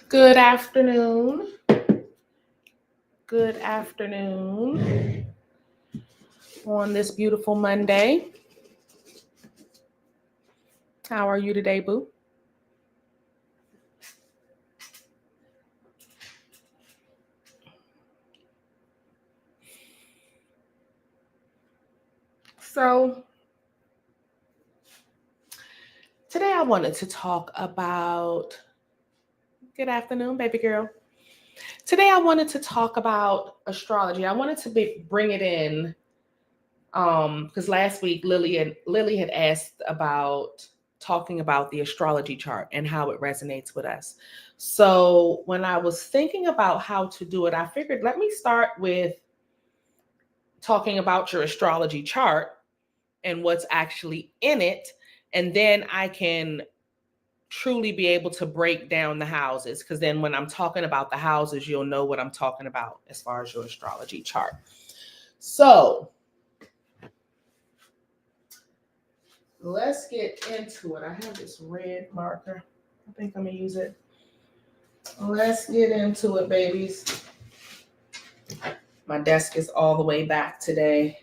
Good afternoon. Good afternoon on this beautiful Monday. How are you today, boo? So, today I wanted to talk about. Good afternoon, baby girl. Today I wanted to talk about astrology. I wanted to bring it in because last week Lily had asked about talking about the astrology chart and how it resonates with us. So when I was thinking about how to do it, I figured let me start with talking about your astrology chart and what's actually in it, and then I can truly be able to break down the houses, because then when I'm talking about the houses, you'll know what I'm talking about as far as your astrology chart. So let's get into it. I have this red marker. I think I'm gonna use it. Let's get into it, babies. My desk is all the way back today.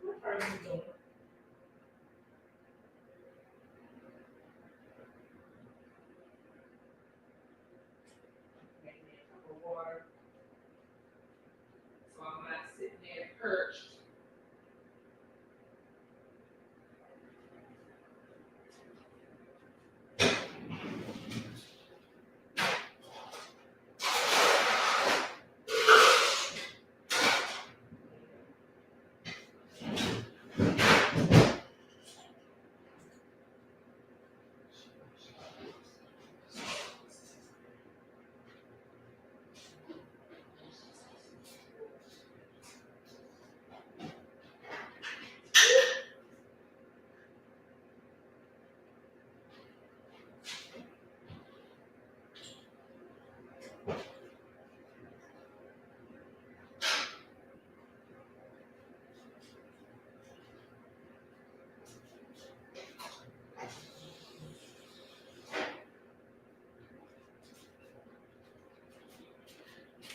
What are you doing? Make me a cup of water so I'm not sitting there perched.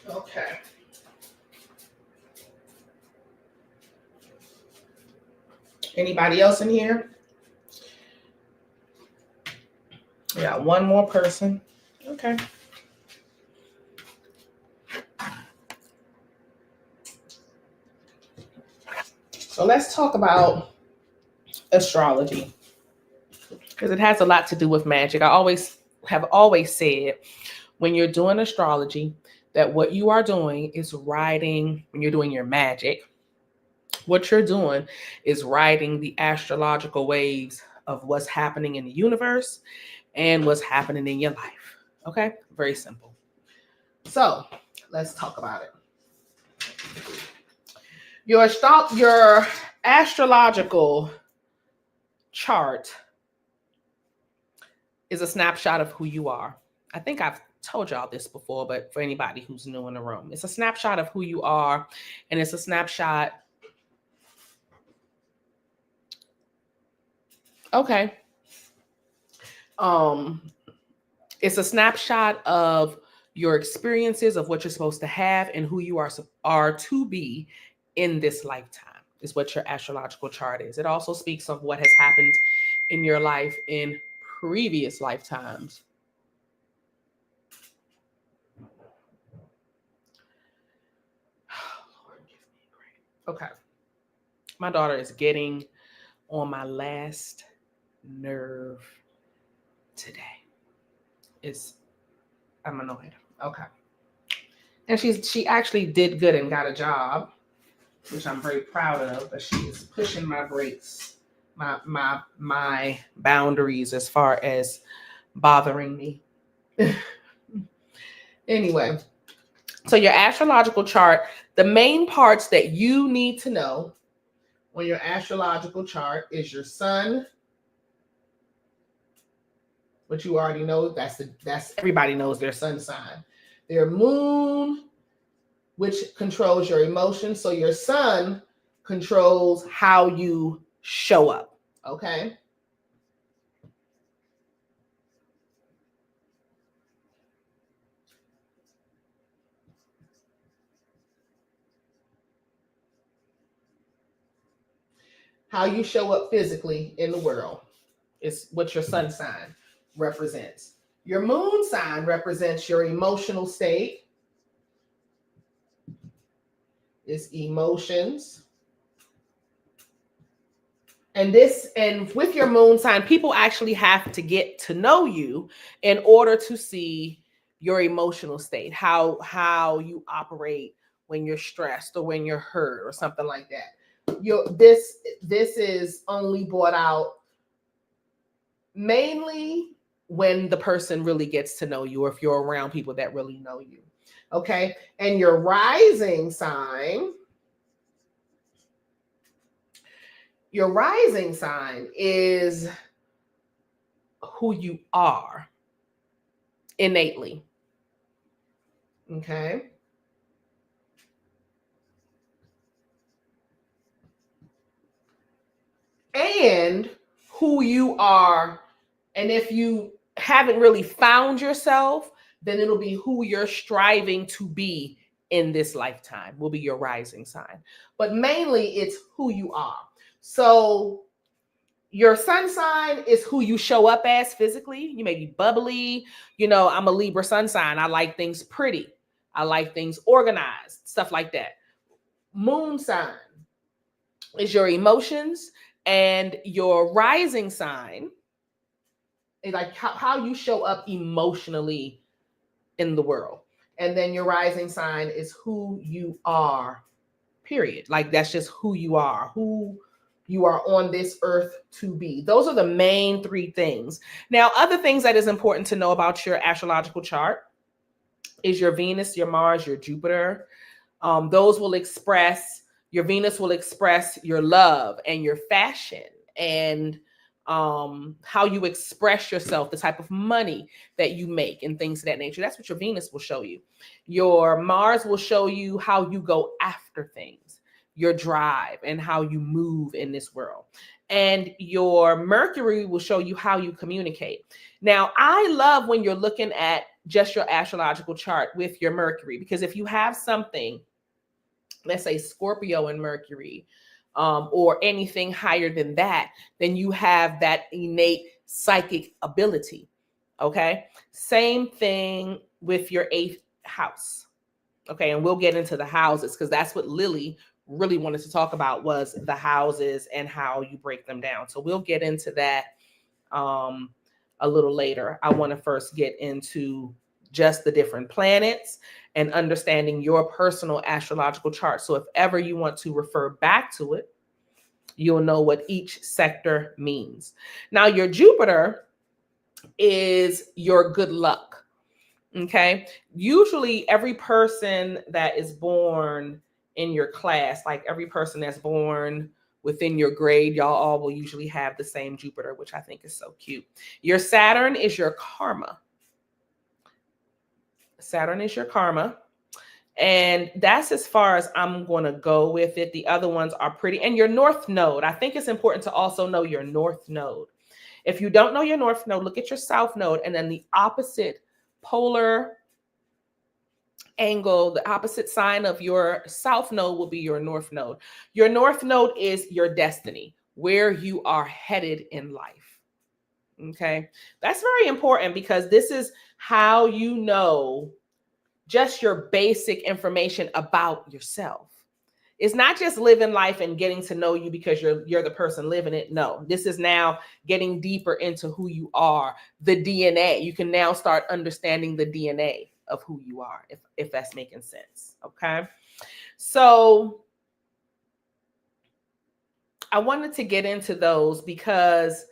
Okay. Anybody else in here? We got one more person. Okay. So let's talk about astrology, because it has a lot to do with magic. I have always said when you're doing astrology that what you are doing is riding, when you're doing your magic, what you're doing is riding the astrological waves of what's happening in the universe and what's happening in your life. Okay? Very simple. So let's talk about it. Your astrological chart is a snapshot of who you are. I think I've told y'all this before, but for anybody who's new in the room, it's a snapshot of who you are, and it's a snapshot. Okay. It's a snapshot of your experiences, of what you're supposed to have, and who you are to be in this lifetime, is what your astrological chart is. It also speaks of what has happened in your life in previous lifetimes. Lord, give me grace. Okay. My daughter is getting on my last nerve today. I'm annoyed. Okay. And she actually did good and got a job, which I'm very proud of, but she is pushing my brakes, my boundaries as far as bothering me. Anyway, so your astrological chart, the main parts that you need to know on your astrological chart is your sun, which you already know. That's everybody knows their sun sign. Their moon, which controls your emotions. So your sun controls how you show up. Okay. How you show up physically in the world is what your sun sign represents. Your moon sign represents your emotional state, is emotions. And with your moon sign, people actually have to get to know you in order to see your emotional state, how you operate when you're stressed or when you're hurt or something like that. This is only brought out mainly when the person really gets to know you, or if you're around people that really know you. Okay. And your rising sign is who you are innately. Okay. And who you are. And if you haven't really found yourself, then it'll be who you're striving to be in this lifetime, will be your rising sign. But mainly it's who you are. So your sun sign is who you show up as physically. You may be bubbly. I'm a Libra sun sign. I like things pretty. I like things organized, stuff like that. Moon sign is your emotions, and your rising sign is like how you show up emotionally in the world. And then your rising sign is who you are, period. Like that's just who you are on this earth to be. Those are the main three things. Now, other things that is important to know about your astrological chart is your Venus, your Mars, your Jupiter. Those will express, your Venus will express your love and your fashion and how you express yourself, the type of money that you make and things of that nature. That's what your Venus will show you. Your Mars will show you how you go after things, your drive and how you move in this world. And your Mercury will show you how you communicate. Now, I love when you're looking at just your astrological chart with your Mercury, because if you have something, let's say Scorpio and Mercury, or anything higher than that, then you have that innate psychic ability. Okay. Same thing with your 8th house. Okay. And we'll get into the houses because that's what Lily really wanted to talk about, was the houses and how you break them down. So we'll get into that a little later. I want to first get into just the different planets and understanding your personal astrological chart. So if ever you want to refer back to it, you'll know what each sector means. Now, your Jupiter is your good luck. Okay. Usually every person that is born in your class, like every person that's born within your grade, y'all all will usually have the same Jupiter, which I think is so cute. Your Saturn is your karma. Saturn is your karma. And that's as far as I'm going to go with it. The other ones are pretty. And your North Node, I think it's important to also know your North Node. If you don't know your North Node, look at your South Node, and then the opposite polar angle, the opposite sign of your South Node will be your North Node. Your North Node is your destiny, where you are headed in life. Okay. That's very important because this is how you know just your basic information about yourself. It's not just living life and getting to know you because you're the person living it. No, this is now getting deeper into who you are, the DNA. You can now start understanding the DNA of who you are, if that's making sense. Okay. So I wanted to get into those because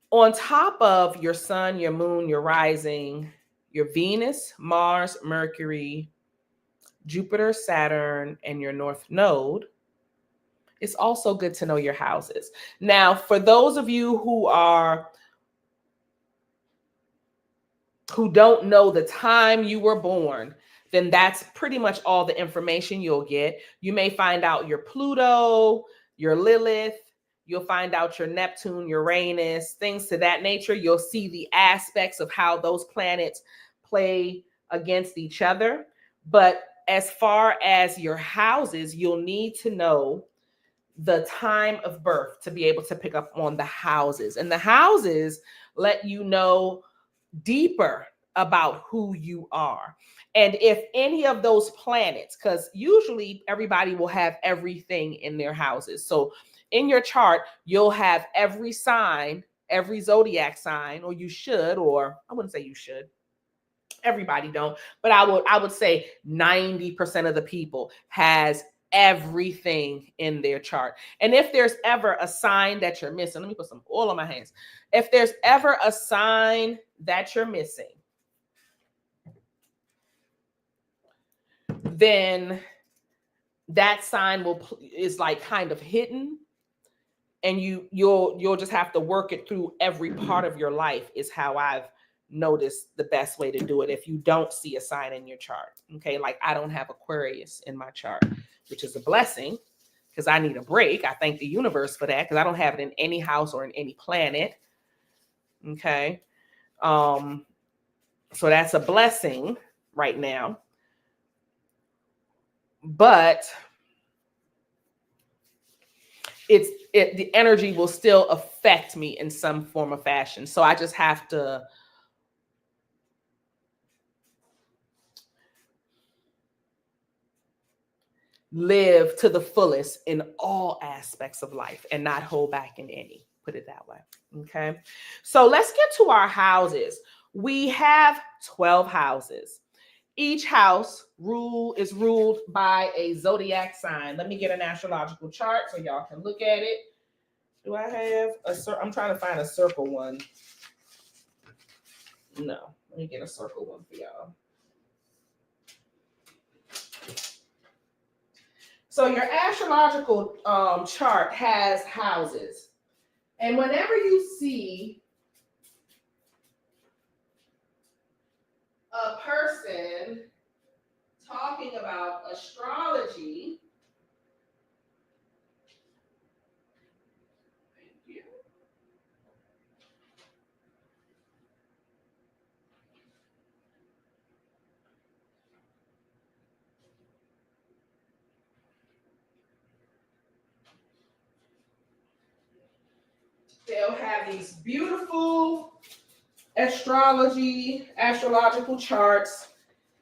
on top of your sun, your moon, your rising, your Venus, Mars, Mercury, Jupiter, Saturn, and your North Node, it's also good to know your houses. Now, for those of you who don't know the time you were born, then that's pretty much all the information you'll get. You may find out your Pluto, your Lilith, you'll find out your Neptune, Uranus, things to that nature. You'll see the aspects of how those planets play against each other. But as far as your houses, you'll need to know the time of birth to be able to pick up on the houses. And the houses let you know deeper about who you are. And if any of those planets, because usually everybody will have everything in their houses. So in your chart, you'll have every sign, every zodiac sign, or you should, or I wouldn't say you should. Everybody don't, but I would say 90% of the people has everything in their chart. And if there's ever a sign that you're missing, let me put some oil on my hands. If there's ever a sign that you're missing, then that sign is like kind of hidden, and you'll just have to work it through every part of your life, is how I've noticed the best way to do it if you don't see a sign in your chart. Okay, like I don't have Aquarius in my chart, which is a blessing because I need a break. I thank the universe for that because I don't have it in any house or in any planet. Okay, so that's a blessing right now. But the energy will still affect me in some form or fashion. So I just have to live to the fullest in all aspects of life and not hold back in any, put it that way. Okay. So let's get to our houses. We have 12 houses. Each house is ruled by a zodiac sign. Let me get an astrological chart so y'all can look at it. Do I have I'm trying to find a circle one. No, let me get a circle one for y'all. So your astrological chart has houses. And whenever you see a person talking about astrology, thank you. They'll have these beautiful astrological charts.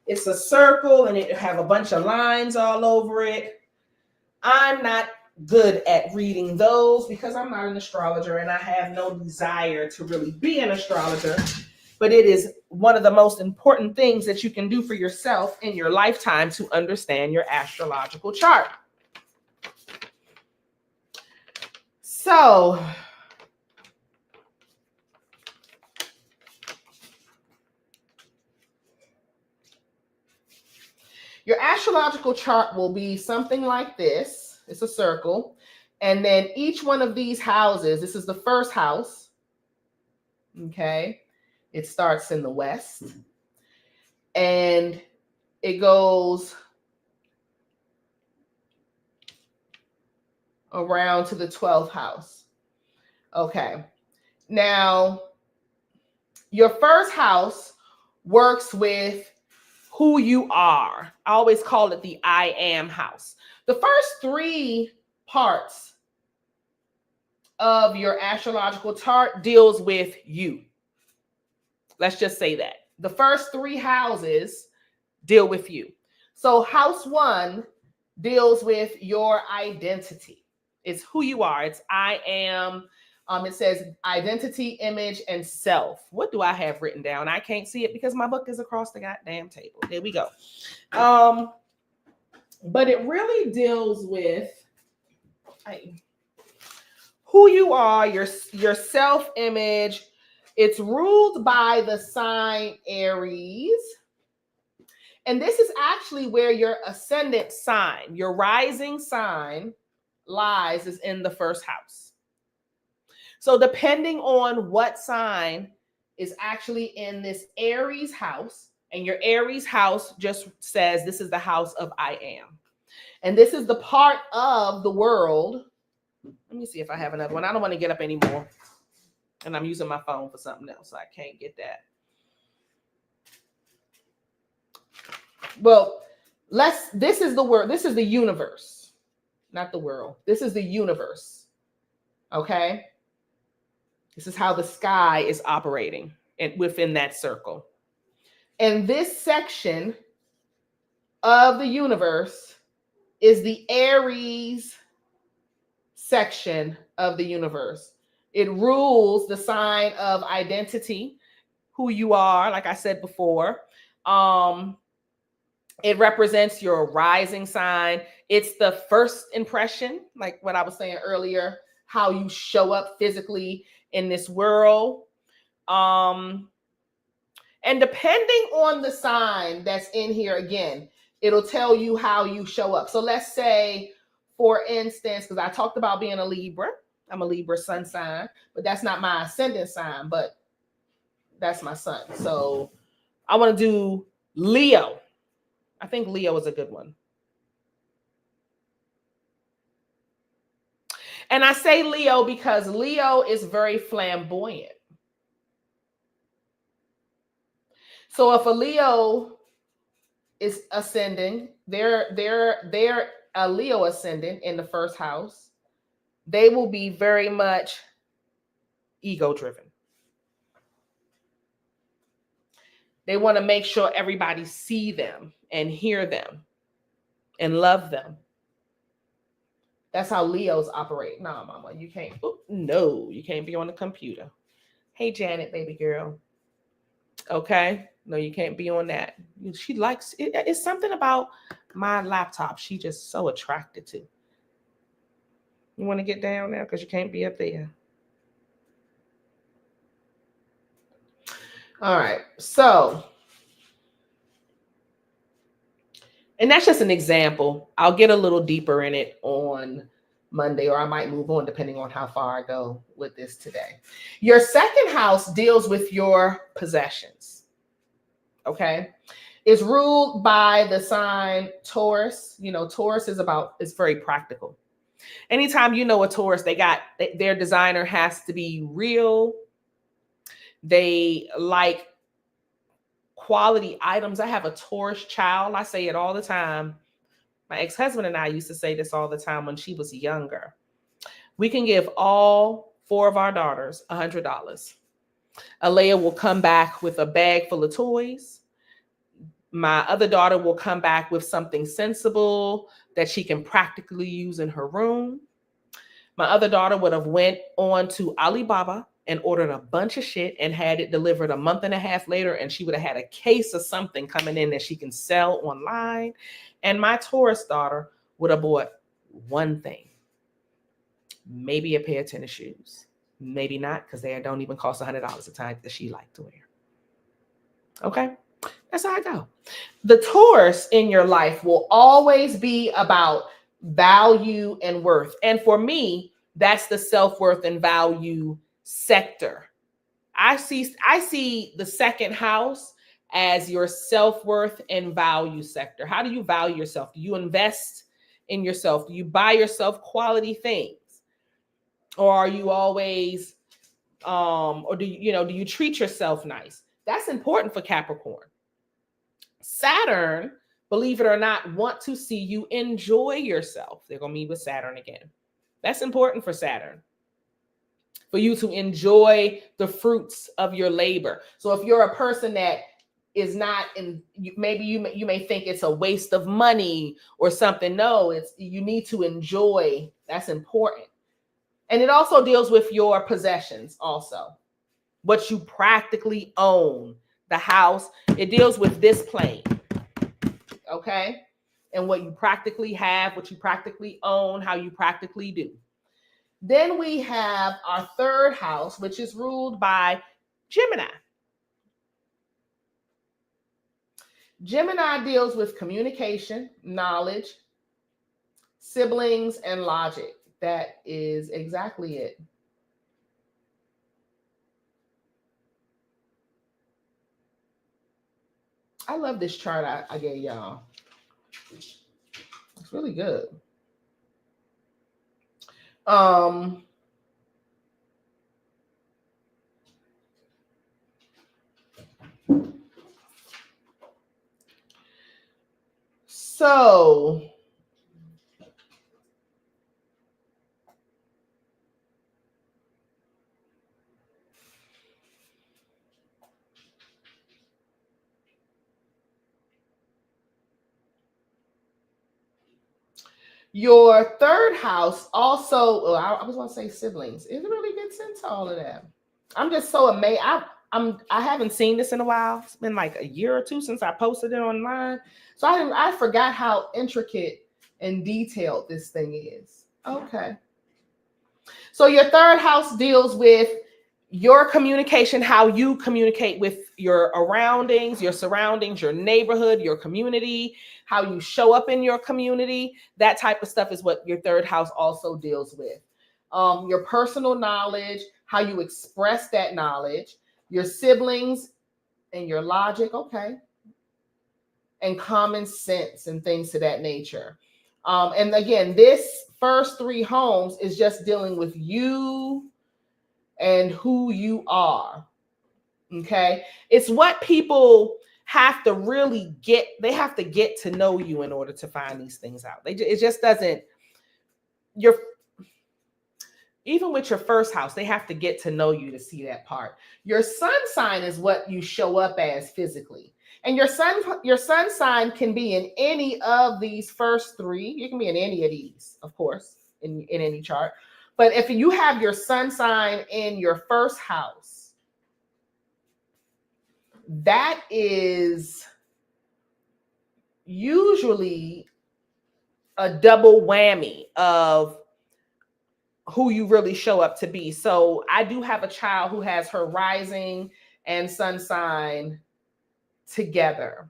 It's a circle and it have a bunch of lines all over it. I'm not good at reading those because I'm not an astrologer and I have no desire to really be an astrologer. But it is one of the most important things that you can do for yourself in your lifetime to understand your astrological chart. So your astrological chart will be something like this. It's a circle. And then each one of these houses, this is the first house. Okay. It starts in the west. And it goes around to the 12th house. Okay. Now, your first house works with who you are. I always call it the I am house. The first 3 parts of your astrological chart deals with you. Let's just say that. The first 3 houses deal with you. So house 1 deals with your identity. It's who you are. It's I am. It says identity, image, and self. What do I have written down? I can't see it because my book is across the goddamn table. There we go. But it really deals with who you are, your self-image. It's ruled by the sign Aries. And this is actually where your ascendant sign, your rising sign lies, is in the first house. So depending on what sign is actually in this Aries house, And your Aries house just says this is the house of I am. And this is the part of the world. Let me see if I have another one. I don't want to get up anymore. And I'm using my phone for something else, so I can't get that. Well, this is the word. This is the universe, not the world. This is the universe. Okay? This is how the sky is operating within that circle. And this section of the universe is the Aries section of the universe. It rules the sign of identity, who you are, like I said before. It represents your rising sign. It's the first impression, like what I was saying earlier, how you show up physically in this world. And depending on the sign that's in here, again, it'll tell you how you show up. So let's say, for instance, because I talked about being a Libra. I'm a Libra sun sign, but that's not my ascendant sign, but that's my sun. So I want to do Leo. I think Leo is a good one. And I say Leo because Leo is very flamboyant. So if a Leo is ascending, they're a Leo ascendant in the first house, they will be very much ego driven. They want to make sure everybody see them and hear them and love them. That's how Leos operate. Nah, mama, you can't. No, you can't be on the computer. Hey, Janet, baby girl. Okay. No, you can't be on that. She likes it. It's something about my laptop she just so attracted to. You want to get down there because you can't be up there. All right. So, and that's just an example. I'll get a little deeper in it on Monday, or I might move on depending on how far I go with this today. Your second house deals with your possessions. Okay. It's ruled by the sign Taurus. You know, Taurus is very practical. Anytime you know a Taurus, their designer has to be real. They like quality items. I have a Taurus child. I say it all the time. My ex-husband and I used to say this all the time when she was younger. We can give all 4 of our daughters $100. Alea will come back with a bag full of toys. My other daughter will come back with something sensible that she can practically use in her room. My other daughter would have went on to Alibaba and ordered a bunch of shit and had it delivered a month and a half later, and she would have had a case of something coming in that she can sell online. And my Taurus daughter would have bought one thing, maybe a pair of tennis shoes, maybe not, because they don't even cost $100 a time that she liked to wear. Okay, that's how I go. The Taurus in your life will always be about value and worth. And for me, that's the self-worth and value sector. I see the second house as your self-worth and value sector. How do you value yourself? Do you invest in yourself? Do you buy yourself quality things? Or are you always or do you treat yourself nice? That's important for Capricorn. Saturn, believe it or not, want to see you enjoy yourself. They're going to meet with Saturn again. That's important for Saturn, for you to enjoy the fruits of your labor. So if you're a person that is not in, maybe you may think it's a waste of money or something. No, you need to enjoy. That's important. And it also deals with your possessions also, what you practically own, the house. It deals with this plane. Okay, and what you practically have, what you practically own, how you practically do. Then we have our third house, which is ruled by Gemini. Gemini deals with communication, knowledge, siblings, and logic. That is exactly it. I love this chart I gave y'all. It's really good. Um, so your third house also, well, I was going to say siblings. It really gets into all of that. I'm just so amazed. I haven't seen this in a while. It's been like a year or two since I posted it online. So I forgot how intricate and detailed this thing is. Okay. So your third house deals with your communication, how you communicate with your surroundings, your neighborhood, your community, how you show up in your community. That type of stuff is what your third house also deals with. Your personal knowledge, how you express that knowledge, your siblings and your logic, okay, and common sense and things to that nature. And again, this first three homes is just dealing with you and who you are. Okay. It's what people have to really get. They have to get to know you in order to find these things out. It just doesn't, you're, even with your first house, they have to get to know you to see that part. Your sun sign is what you show up as physically. And your sun sign can be in any of these first three. You can be in any of these, of course, in any chart. But if you have your sun sign in your first house, that is usually a double whammy of who you really show up to be. So I do have a child who has her rising and sun sign together.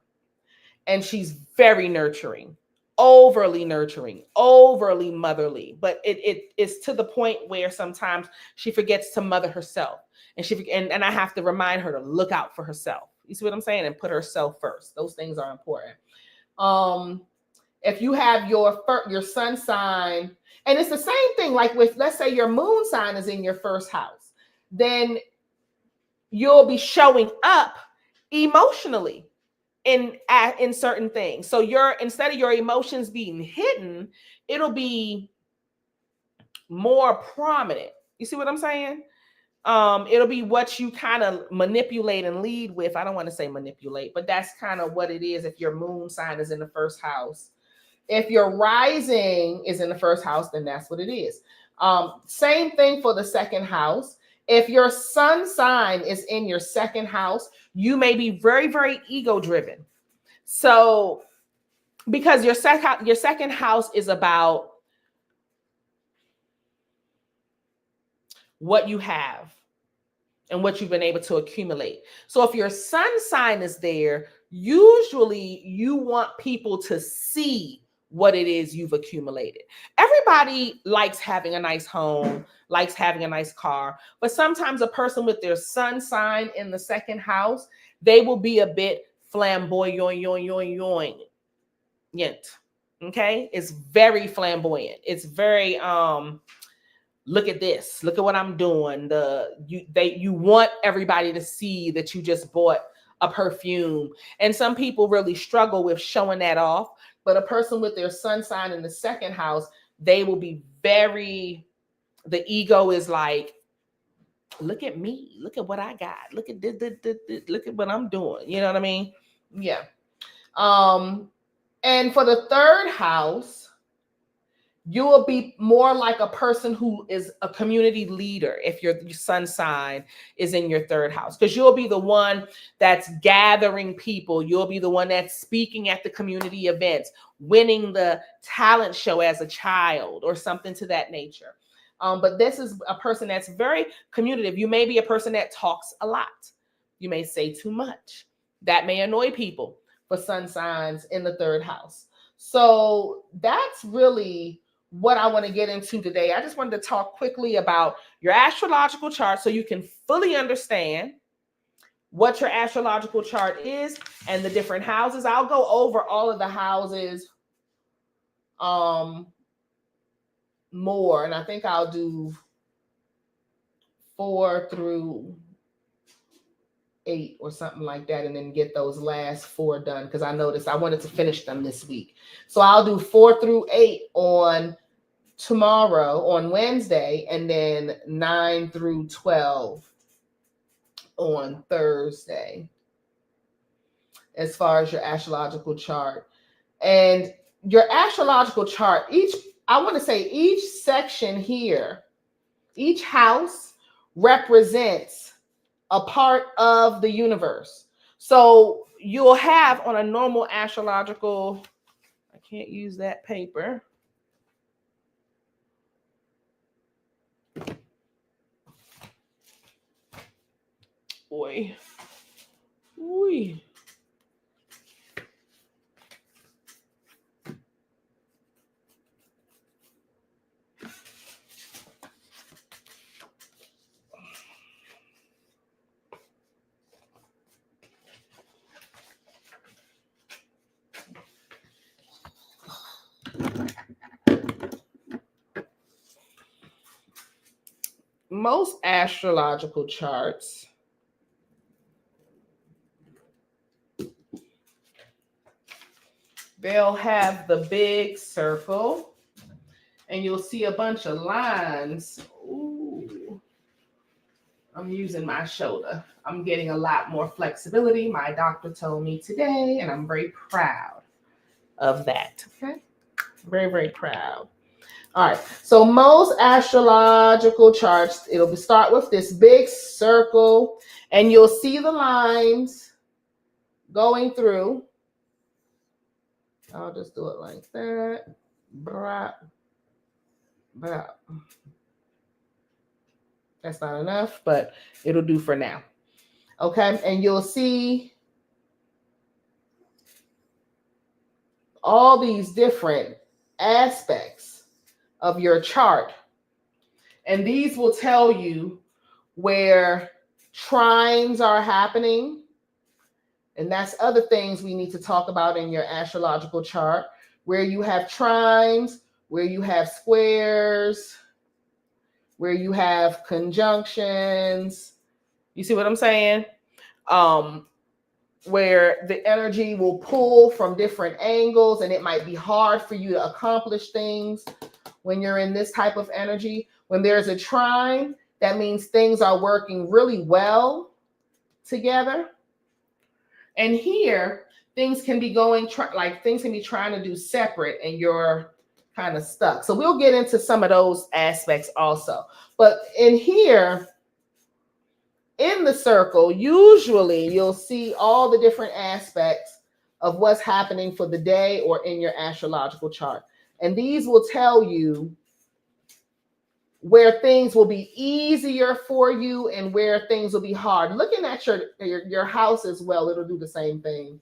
And she's very nurturing, overly motherly. But it is to the point where sometimes she forgets to mother herself. And I have to remind her to look out for herself. You see what I'm saying? And put herself first. Those things are important. If you have your sun sign, and it's the same thing, like with, let's say your moon sign is in your first house, then you'll be showing up emotionally in certain things. So instead of your emotions being hidden, it'll be more prominent. You see what I'm saying? It'll be what you kind of manipulate and lead with. I don't want to say manipulate, but that's kind of what it is if your moon sign is in the first house. If your rising is in the first house, then that's what it is. Same thing for the second house. If your sun sign is in your second house, you may be very, very ego driven. So, because your second house is about what you have and what you've been able to accumulate. So if your sun sign is there, usually you want people to see what it is you've accumulated. Everybody likes having a nice home, likes having a nice car, but sometimes a person with their sun sign in the second house, they will be a bit flamboyant. Okay? It's very flamboyant. It's very look at this, look at what I'm doing. You want everybody to see that you just bought a perfume. And some people really struggle with showing that off. But a person with their sun sign in the second house, they will be the ego is like, look at me, look at what I got, look at look at what I'm doing. You know what I mean? Yeah. And for the third house, you will be more like a person who is a community leader if your sun sign is in your third house, because you'll be the one that's gathering people. You'll be the one that's speaking at the community events, winning the talent show as a child or something to that nature. But this is a person that's very communicative. You may be a person that talks a lot. You may say too much. That may annoy people for sun signs in the third house. So that's really what I want to get into today. I just wanted to talk quickly about your astrological chart so you can fully understand what your astrological chart is and the different houses. I'll go over all of the houses more, and I think I'll do 4 through 8 or something like that, and then get those last 4 done, because I noticed I wanted to finish them this week. So I'll do 4 through 8 on tomorrow, on Wednesday, and then 9 through 12 on Thursday, as far as your astrological chart. And your astrological chart, I want to say each section here, each house represents a part of the universe. So you'll have on a normal astrological, I can't use that paper. Boy. Oy. Most astrological charts they'll have the big circle, and you'll see a bunch of lines. Ooh, I'm using my shoulder. I'm getting a lot more flexibility. My doctor told me today, and I'm very proud of that. Okay, very, very proud. All right, so most astrological charts, it'll start with this big circle, and you'll see the lines going through. I'll just do it like that. Blah, blah. That's not enough, but it'll do for now. Okay, and you'll see all these different aspects of your chart. And these will tell you where trines are happening. And that's other things we need to talk about in your astrological chart, where you have trines, where you have squares, where you have conjunctions. You see what I'm saying? Where the energy will pull from different angles, and it might be hard for you to accomplish things when you're in this type of energy. When there's a trine, that means things are working really well together. And here, things can be going, things can be trying to do separate, and you're kind of stuck. So we'll get into some of those aspects also. But in here, in the circle, usually you'll see all the different aspects of what's happening for the day or in your astrological chart. And these will tell you where things will be easier for you and where things will be hard. Looking at your house as well, it'll do the same thing.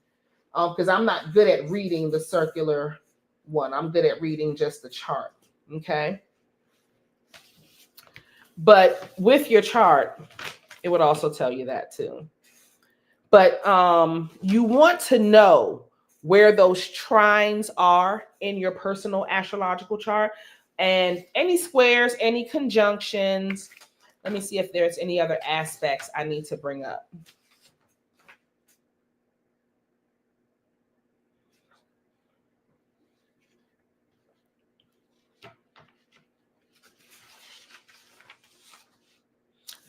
Because I'm not good at reading the circular one. I'm good at reading just the chart. Okay. But with your chart, it would also tell you that too. But you want to know where those trines are in your personal astrological chart, and any squares, any conjunctions. Let me see if there's any other aspects I need to bring up.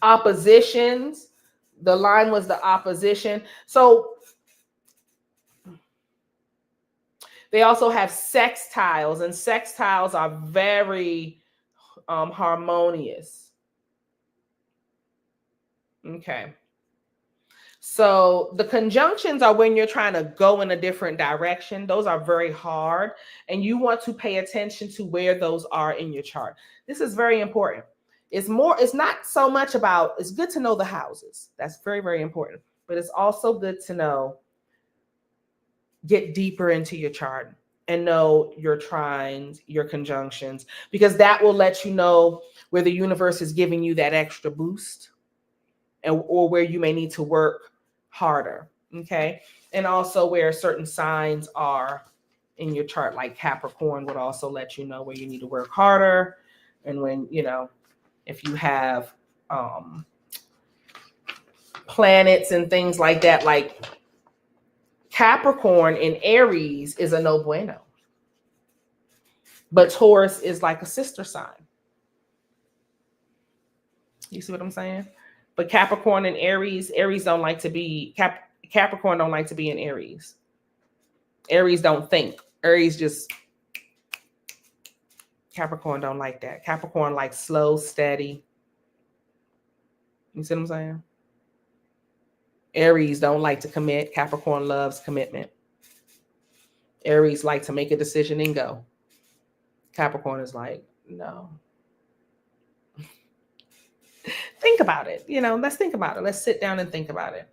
Oppositions. The line was the opposition. So they also have sextiles, and sextiles are very harmonious. Okay. So the conjunctions are when you're trying to go in a different direction. Those are very hard, and you want to pay attention to where those are in your chart. This is very important. It's not so much about, it's good to know the houses. That's very, very important. But it's also good to know, get deeper into your chart and know your trines, your conjunctions, because that will let you know where the universe is giving you that extra boost, or where you may need to work harder. Okay. And also where certain signs are in your chart, like Capricorn would also let you know where you need to work harder. And when, if you have planets and things like that, like Capricorn in Aries is a no bueno. But Taurus is like a sister sign. You see what I'm saying? But Capricorn and Aries don't like to be, Capricorn don't like to be in Aries. Aries don't think. Aries just, Capricorn don't like that. Capricorn likes slow, steady. You see what I'm saying? Aries don't like to commit. Capricorn loves commitment. Aries like to make a decision and go. Capricorn is like, no. Think about it. Let's think about it. Let's sit down and think about it.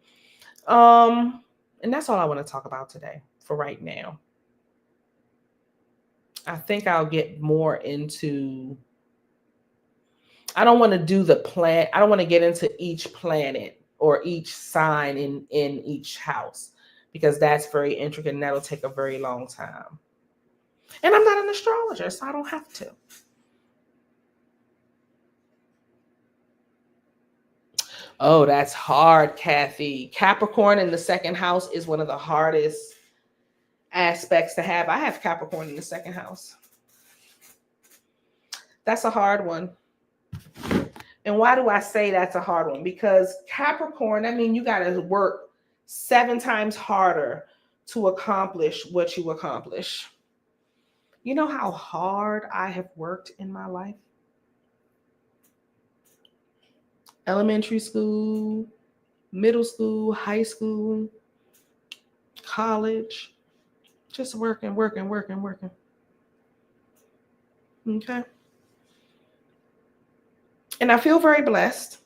And that's all I want to talk about today for right now. I think I'll get more into, I don't want to do the plan. I don't want to get into each planet or each sign in each house, because that's very intricate and that'll take a very long time. And I'm not an astrologer, so I don't have to. Oh, that's hard, Kathy. Capricorn in the second house is one of the hardest aspects to have. I have Capricorn in the second house. That's a hard one. And why do I say that's a hard one? Because Capricorn, I mean, you got to work 7 times harder to accomplish what you accomplish. You know how hard I have worked in my life? Elementary school, middle school, high school, college, just working. Okay. And I feel very blessed.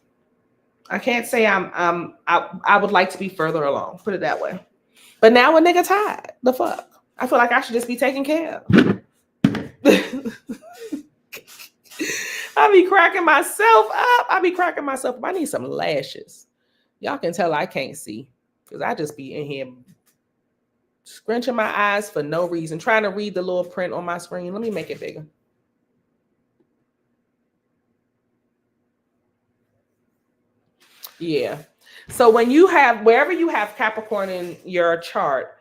I can't say I would like to be further along, put it that way. But now a nigga tired. The fuck? I feel like I should just be taken care of. I be cracking myself up. I need some lashes. Y'all can tell I can't see because I just be in here scrunching my eyes for no reason, trying to read the little print on my screen. Let me make it bigger. Yeah. So when you have, wherever you have Capricorn in your chart,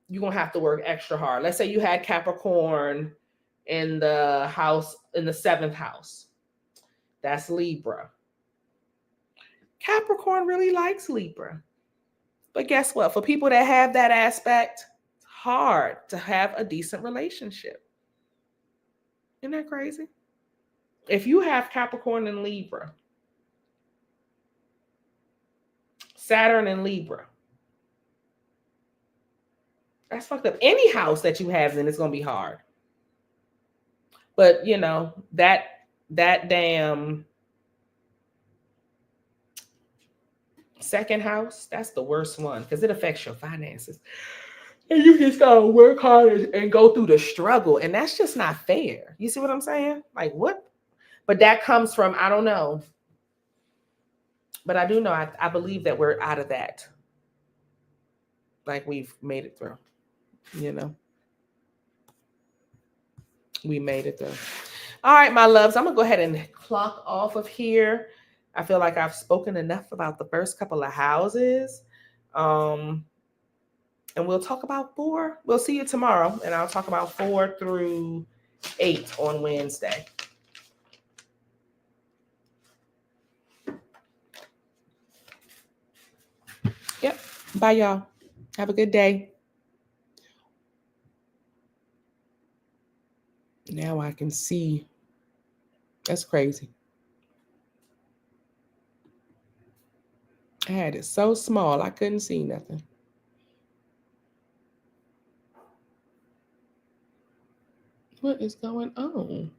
you're going to have to work extra hard. Let's say you had Capricorn in the house, in the 7th house. That's Libra. Capricorn really likes Libra. But guess what? For people that have that aspect, it's hard to have a decent relationship. Isn't that crazy? If you have Capricorn and Libra, Saturn and Libra, that's fucked up. Any house that you have, then it's going to be hard. But, that damn second house, that's the worst one because it affects your finances. And you just gotta work hard and go through the struggle. And that's just not fair. You see what I'm saying? Like, what? But that comes from, I don't know. But I do know, I believe that we're out of that. Like, we've made it through. We made it through. All right, my loves, I'm going to go ahead and clock off of here. I feel like I've spoken enough about the first couple of houses. And we'll talk about 4. We'll see you tomorrow. And I'll talk about 4 through 8 on Wednesday. Yep. Bye, y'all. Have a good day. Now I can see. That's crazy. I had it so small, I couldn't see nothing. What is going on?